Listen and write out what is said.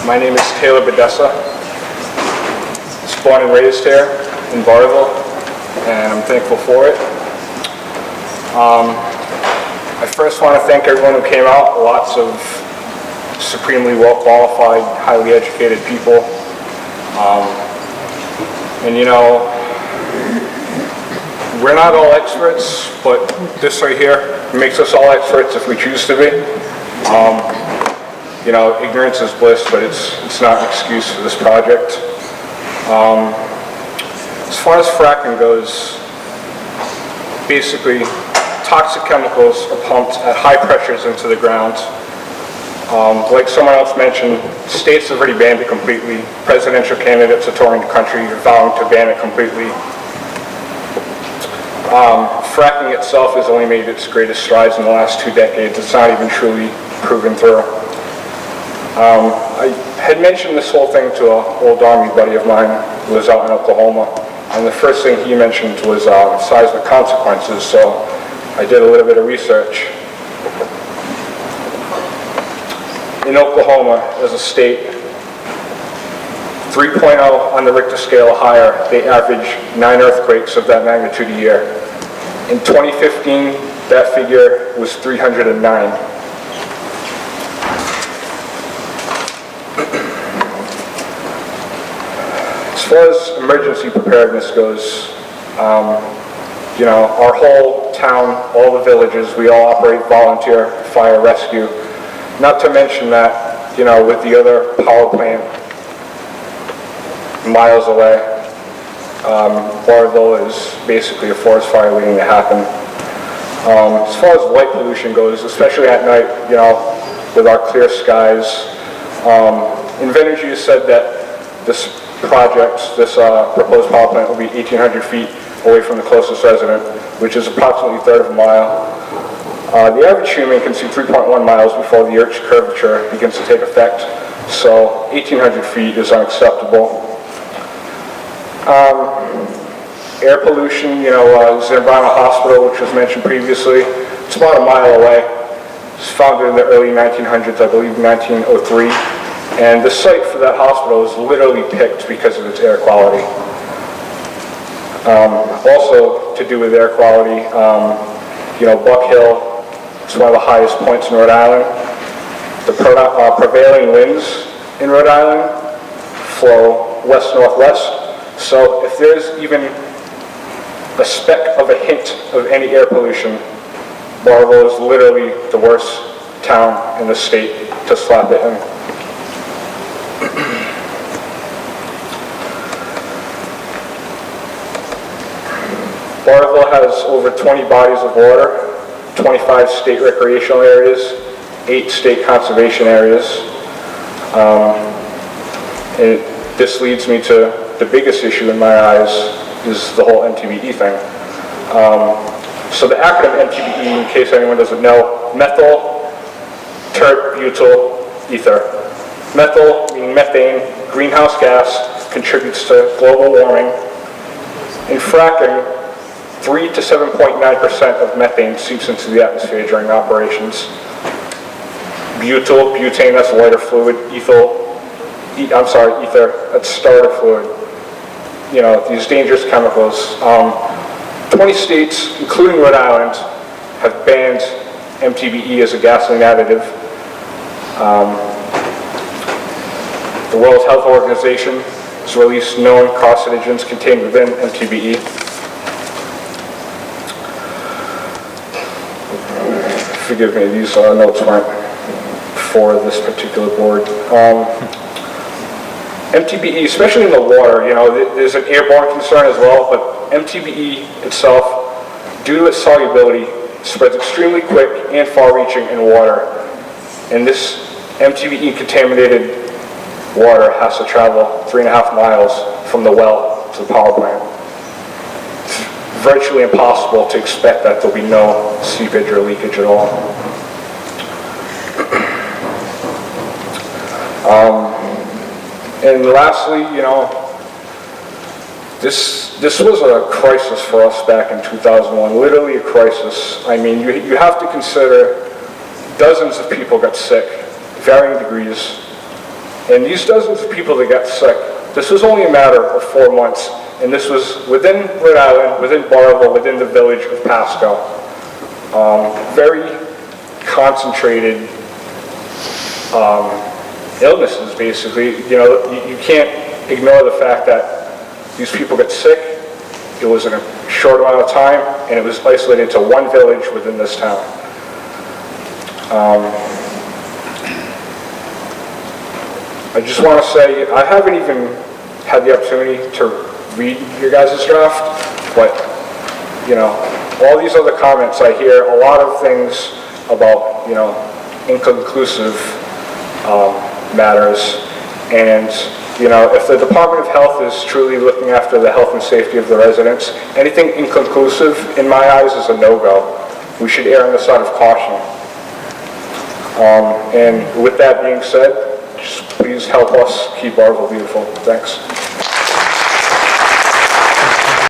My name is Bessa. I was born and raised here in Burrillville, and I'm thankful for it. I first want to thank everyone who came out. Lots of supremely well-qualified, highly educated people. And you know, we're not all experts, but this right here makes us all experts if we choose to be. You know, ignorance is bliss, but it's not an excuse for this project. As far as fracking goes, basically, toxic chemicals are pumped at high pressures into the ground. Like someone else mentioned, states have already banned it completely. Presidential candidates are touring the country vowing to ban it completely. Fracking itself has only made its greatest strides in the last 2 decades. It's not even truly proven through. I had mentioned this whole thing to an old Army buddy of mine who was out in Oklahoma, and the first thing he mentioned was seismic consequences, so I did a little bit of research. In Oklahoma, as a state, 3.0 on the Richter scale or higher, they average 9 earthquakes of that magnitude a year. In 2015, that figure was 309. As far as emergency preparedness goes, you know, our whole town, all the villages, we all operate volunteer fire rescue. Not to mention that, you know, with the other power plant miles away, Burrillville is basically a forest fire waiting to happen. As far as light pollution goes, especially at night, you know, with our clear skies, Invenergy has said that this project, this proposed power plant will be 1,800 feet away from the closest resident, which is approximately a third of a mile. The average human can see 3.1 miles before the Earth's curvature begins to take effect, so 1,800 feet is unacceptable. Air pollution, you know, Zambarano Hospital, which was mentioned previously, it's about a mile away. It was founded in the early 1900s, I believe 1903, and the site for that hospital was literally picked because of its air quality. Also, to do with air quality, you know, Buck Hill, it's one of the highest points in Rhode Island. The prevailing winds in Rhode Island flow west-northwest. So if there's even a speck of a hint of any air pollution, Burrillville is literally the worst town in the state to slap it in. Burrillville has over 20 bodies of water, 25 state recreational areas, 8 state conservation areas. And this leads me to the biggest issue in my eyes is the whole MTBE thing. So the acronym MTBE, in case anyone doesn't know, methyl, tertiary-butyl, ether. Methyl, meaning methane, greenhouse gas, contributes to global warming. In fracking, 3 to 7.9% of methane seeps into the atmosphere during operations. Butyl, butane, that's lighter fluid. Ether, that's starter fluid. You know, these dangerous chemicals. 20 states, including Rhode Island, have banned MTBE as a gasoline additive. The World Health Organization has released known carcinogens contained within MTBE. Forgive me, these notes weren't for this particular board. MTBE, especially in the water, you know, there's an airborne concern as well, but MTBE itself, due to its solubility, spreads extremely quick and far-reaching in water. And this MTBE contaminated water has to travel 3.5 miles from the well to the power plant. It's virtually impossible to expect that there'll be no seepage or leakage at all. And lastly, you know, this was a crisis for us back in 2001, literally a crisis. I mean, you have to consider dozens of people got sick, varying degrees. And these dozens of people that got sick, this was only a matter of 4 months, and this was within Rhode Island, within Burrillville, within the village of Pasco. Very concentrated illnesses, basically. You know, you can't ignore the fact that these people get sick. It was in a short amount of time, and it was isolated to one village within this town. I just want to say, I haven't even had the opportunity to read your guys' draft, but, you know, all these other comments I hear, a lot of things about, you know, inconclusive matters, and, you know, if the Department of Health is truly looking after the health and safety of the residents, anything inconclusive, in my eyes, is a no-go. We should err on the side of caution. And with that being said, just please help us keep Burrillville beautiful. Thanks.